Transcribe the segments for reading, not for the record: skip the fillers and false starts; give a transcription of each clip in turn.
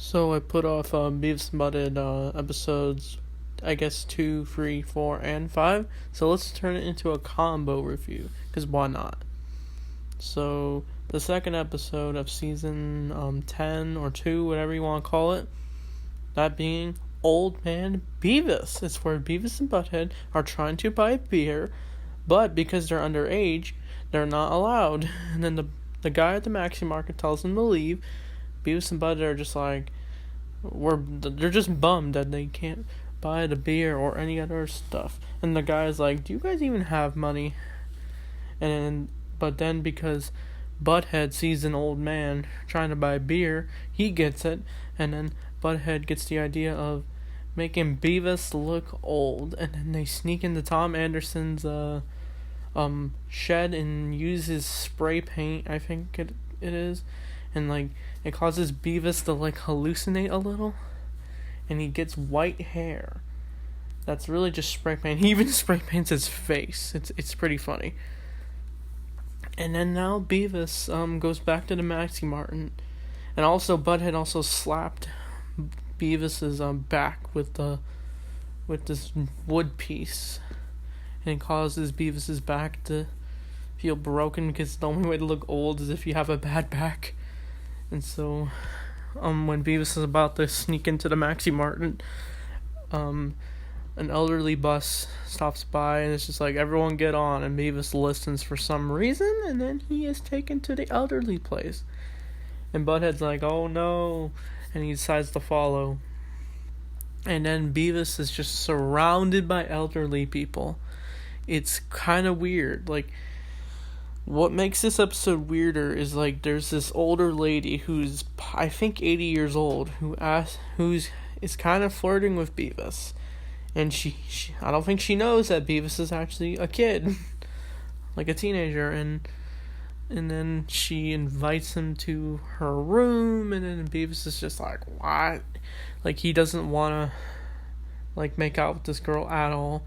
So I put off Beavis and Butthead episodes, I guess 2, 3, 4, and 5. So let's turn it into a combo review, because why not? So the second episode of season 10 or 2, whatever you want to call it, that being Old Man Beavis. It's where Beavis and Butthead are trying to buy beer, but because they're underage, they're not allowed. And then the guy at the Maxi Market tells them to leave. Beavis and Butthead are just like, they're just bummed that they can't buy the beer or any other stuff. And the guy's like, do you guys even have money? But then because Butthead sees an old man trying to buy beer, he gets it, and then Butthead gets the idea of making Beavis look old, and then they sneak into Tom Anderson's shed and use his spray paint, I think it is, and it causes Beavis to hallucinate a little, and he gets white hair. That's really just spray paint. He even spray paints his face. It's pretty funny. And then now Beavis goes back to the Maxi Martin, and also Butthead also slapped Beavis's back with this wood piece, and it causes Beavis's back to feel broken because the only way to look old is if you have a bad back. And so when Beavis is about to sneak into the Maxi Martin, an elderly bus stops by, and it's just like, everyone get on, and Beavis listens for some reason, and then he is taken to the elderly place. And Butthead's like, oh no, and he decides to follow. And then Beavis is just surrounded by elderly people. It's kind of weird. What makes this episode weirder is there's this older lady who's I think 80 years old who's kind of flirting with Beavis. And she I don't think she knows that Beavis is actually a kid, like a teenager, and then she invites him to her room, and then Beavis is just like, what? He doesn't want to make out with this girl at all,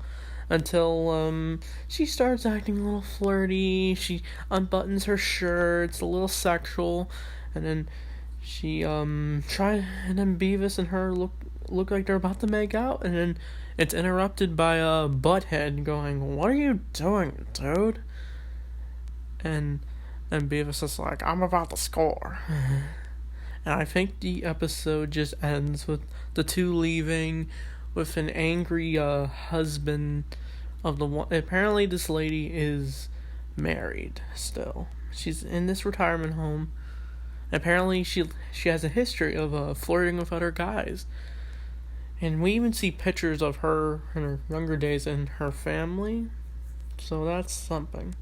until she starts acting a little flirty. She unbuttons her shirt. It's a little sexual, and then and then Beavis and her look like they're about to make out, and then it's interrupted by Butthead going, what are you doing, dude? And Beavis is like, I'm about to score. And I think the episode just ends with the two leaving, with an angry husband of the one. Apparently this lady is married still. She's in this retirement home. Apparently she has a history of flirting with other guys. And we even see pictures of her in her younger days and her family. So that's something.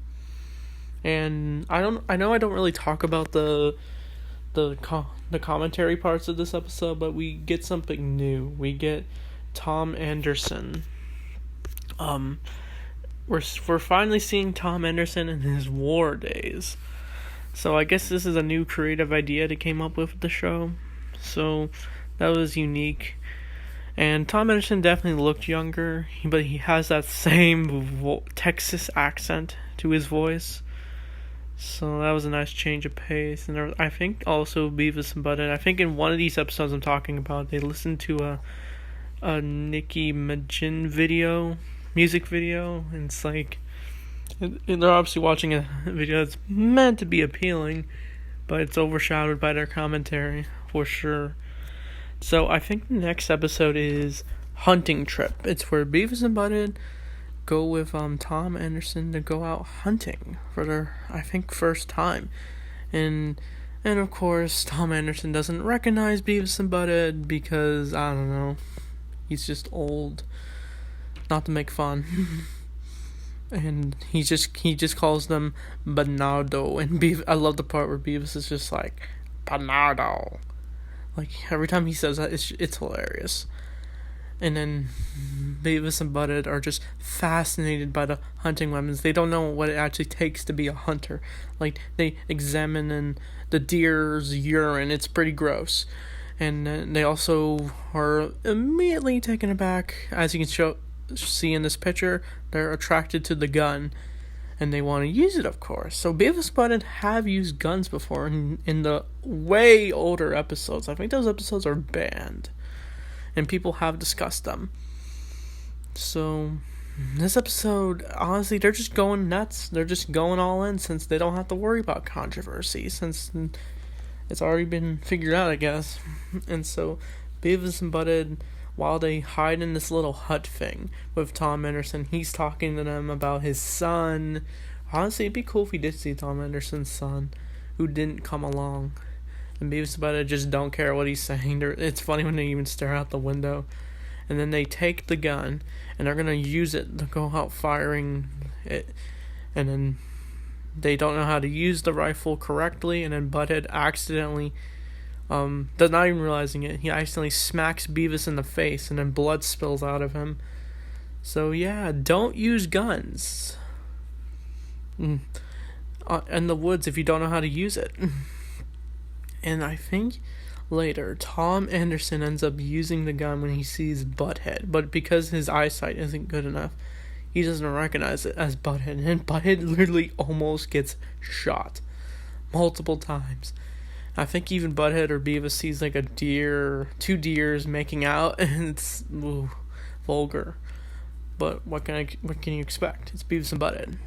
And I know I don't really talk about the commentary parts of this episode, but we get something new. We get Tom Anderson. We're finally seeing Tom Anderson in his war days. So I guess this is a new creative idea they came up with the show. So that was unique. And Tom Anderson definitely looked younger, but he has that same Texas accent to his voice. So that was a nice change of pace. And I think also Beavis and Butthead, I think in one of these episodes I'm talking about, they listened to a Nicki Minaj music video, and it's they're obviously watching a video that's meant to be appealing, but it's overshadowed by their commentary, for sure. So I think the next episode is Hunting Trip. It's where Beavis and Butthead go with Tom Anderson to go out hunting for their, I think, first time. And of course, Tom Anderson doesn't recognize Beavis and Butthead because, I don't know, he's just old. Not to make fun. And he just calls them Bernardo. And I love the part where Beavis is just like, Bernardo. Every time he says that, it's hilarious. And then Beavis and Butthead are just fascinated by the hunting weapons. They don't know what it actually takes to be a hunter. They examine the deer's urine. It's pretty gross. And they also are immediately taken aback. As you can see in this picture, they're attracted to the gun. and they want to use it, of course. So Beavis and Butthead have used guns before in the way older episodes. I think those episodes are banned, and people have discussed them. So this episode, honestly, they're just going nuts. They're just going all in since they don't have to worry about controversy, since it's already been figured out, I guess. And so Beavis and Butthead, while they hide in this little hut thing with Tom Anderson, he's talking to them about his son. Honestly, it'd be cool if we did see Tom Anderson's son, who didn't come along. And Beavis and Butthead just don't care what he's saying. It's funny when they even stare out the window. And then they take the gun, and they're going to use it to go out firing it. And then they don't know how to use the rifle correctly, and then Butthead accidentally... does not even realizing it, he accidentally smacks Beavis in the face, and then blood spills out of him. So yeah, don't use guns in the woods if you don't know how to use it. And I think later, Tom Anderson ends up using the gun when he sees Butthead, but because his eyesight isn't good enough, he doesn't recognize it as Butthead, and Butthead literally almost gets shot multiple times. I think even Butthead or Beavis sees like a deer, two deers making out, and it's vulgar. But what can you expect? It's Beavis and Butthead.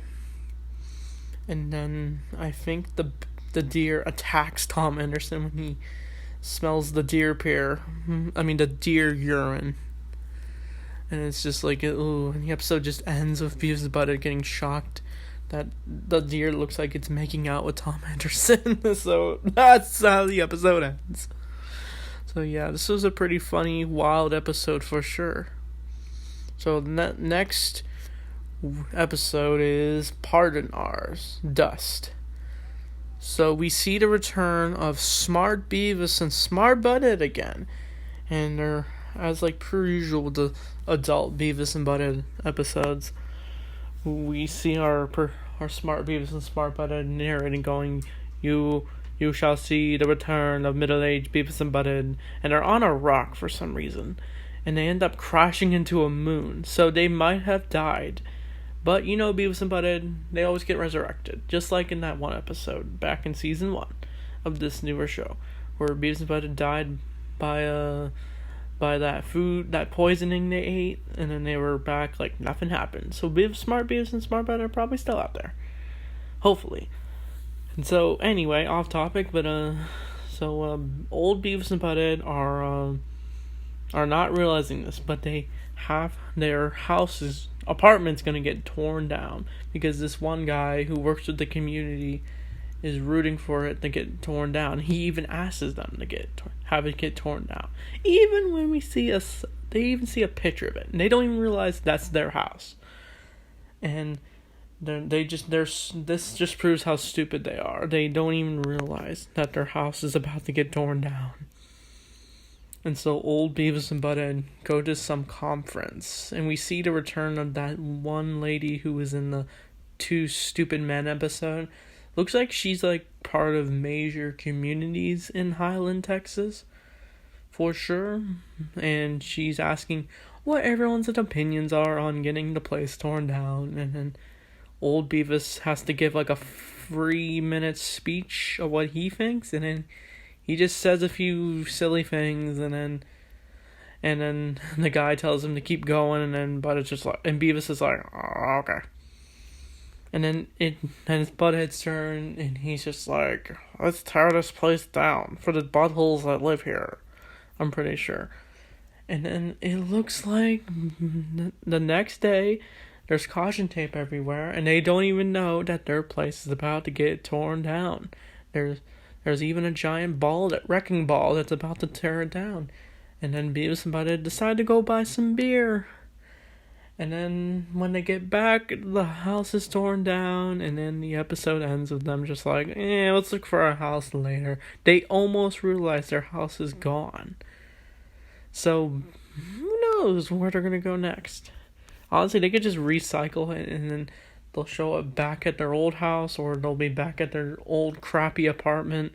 And then I think the deer attacks Tom Anderson when he smells the deer urine. And it's just like, and the episode just ends with Beavis and Butthead getting shocked that the deer looks like it's making out with Tom Anderson. So that's how the episode ends. So yeah, this was a pretty funny, wild episode for sure. So the next episode is Pardon Ours, Dust. So we see the return of Smart Beavis and Smart Butthead again. And they're, as like per usual with the adult Beavis and Butthead episodes, we see our Smart Beavis and Smart Butthead narrating going, You shall see the return of middle-aged Beavis and Butthead. And they're on a rock for some reason. And they end up crashing into a moon. So they might have died. But you know Beavis and Butthead, they always get resurrected. Just like in that one episode back in season 1 of this newer show, where Beavis and Butthead died by that poisoning they ate, and then they were back like nothing happened. So Smart Beavis and Smart Butthead are probably still out there. Hopefully. And so, anyway, off topic, but old Beavis and Butthead are not realizing this, but they have their apartment's gonna get torn down because this one guy who works with the community is rooting for it to get torn down. He even asks them to have it get torn down. Even when they even see a picture of it, and they don't even realize that's their house. And this just proves how stupid they are. They don't even realize that their house is about to get torn down. And so old Beavis and Butthead go to some conference, and we see the return of that one lady who was in the Two Stupid Men episode. Looks like she's like part of major communities in Highland, Texas, for sure. And she's asking what everyone's opinions are on getting the place torn down. And then old Beavis has to give like a 3-minute speech of what he thinks, and then he just says a few silly things, and then the guy tells him to keep going, and then Beavis is like, oh, okay. And then it's Butthead's turn, and he's just like, let's tear this place down for the buttholes that live here. I'm pretty sure. And then it looks like the next day, there's caution tape everywhere, and they don't even know that their place is about to get torn down. There's even a giant wrecking ball that's about to tear it down. And then Beavis and Butthead decide to go buy some beer. And then when they get back, the house is torn down, and then the episode ends with them just like, let's look for our house later. They almost realize their house is gone. So, who knows where they're gonna go next? Honestly, they could just recycle it, and then they'll show up back at their old house, or they'll be back at their old crappy apartment.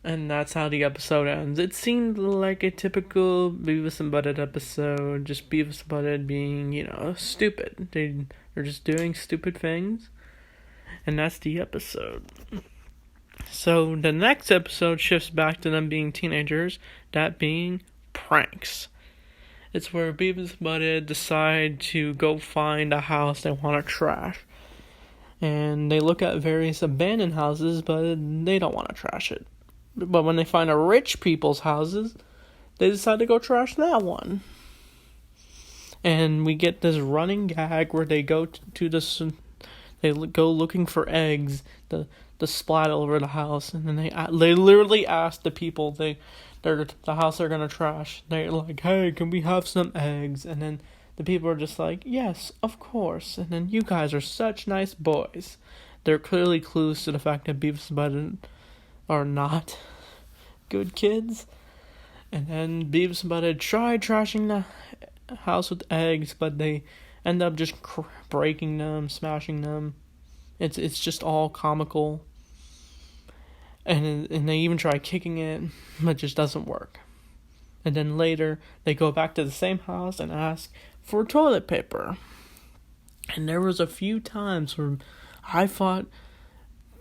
And that's how the episode ends. It seemed like a typical Beavis and Butthead episode, just Beavis and Butthead being, stupid. They're They're just doing stupid things. And that's the episode. So the next episode shifts back to them being teenagers, that being pranks. It's where Beavis and Butthead decide to go find a house they want to trash. And they look at various abandoned houses, but they don't want to trash it. But when they find a rich people's houses, they decide to go trash that one. And we get this running gag where they go to this, they go looking for eggs, the splat over the house, and then they literally ask the people the house they're gonna trash. They're like, "Hey, can we have some eggs?" And then the people are just like, "Yes, of course." And then, "You guys are such nice boys." They're clearly clues to the fact that Beavis and Butthead are not good kids. And then Beavis and Butthead try trashing the house with eggs, but they end up just breaking them, smashing them. It's just all comical. And they even try kicking it, but it just doesn't work. And then later, they go back to the same house and ask for toilet paper. And there was a few times where I thought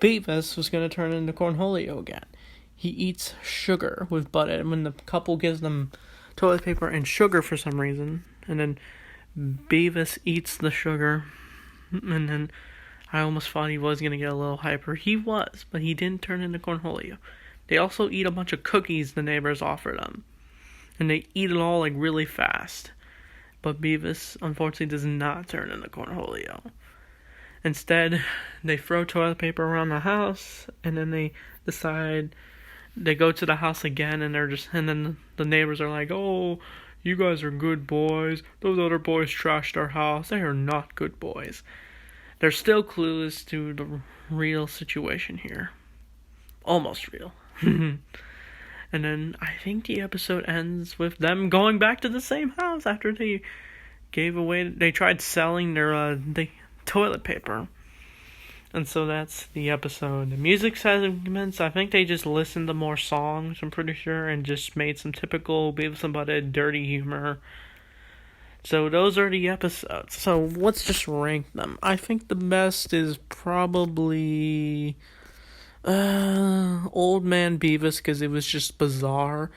Beavis was going to turn into Cornholio again. He eats sugar with Butthead when the couple gives them toilet paper and sugar for some reason. And then Beavis eats the sugar. And then I almost thought he was going to get a little hyper. He was, but he didn't turn into Cornholio. They also eat a bunch of cookies the neighbors offer them. And they eat it all like really fast. But Beavis, unfortunately, does not turn into Cornholio. Instead, they throw toilet paper around the house, and then they decide they go to the house again, and then the neighbors are like, "Oh, you guys are good boys. Those other boys trashed our house. They are not good boys." They're still clueless to the real situation here. Almost real. And then I think the episode ends with them going back to the same house after they tried selling their toilet paper. And so that's the episode. The music segments, I think they just listened to more songs, I'm pretty sure, and just made some typical Beavis and Butthead dirty humor. So those are the episodes. So let's just rank them. I think the best is probably Old Man Beavis, because it was just bizarre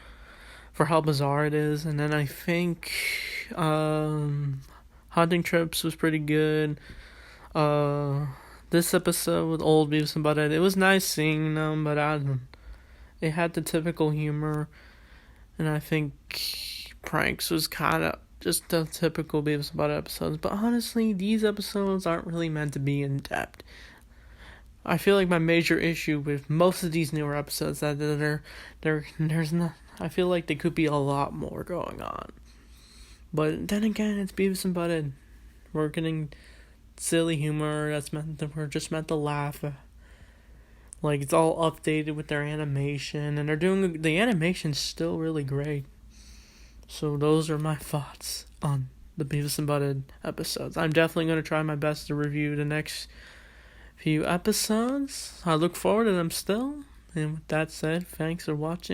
for how bizarre it is. And then I think Hunting Trips was pretty good. This episode with Old Beavis and Butthead, it was nice seeing them, but it had the typical humor. And I think Pranks was kind of just the typical Beavis and Butthead episodes. But honestly, these episodes aren't really meant to be in depth. I feel like my major issue with most of these newer episodes that there's not. I feel like there could be a lot more going on. But then again, it's Beavis and Butthead. We're getting silly humor we're just meant to laugh. Like, it's all updated with their animation, and the animation's still really great. So those are my thoughts on the Beavis and Butthead episodes. I'm definitely going to try my best to review the next few episodes. I look forward to them still. And with that said, thanks for watching.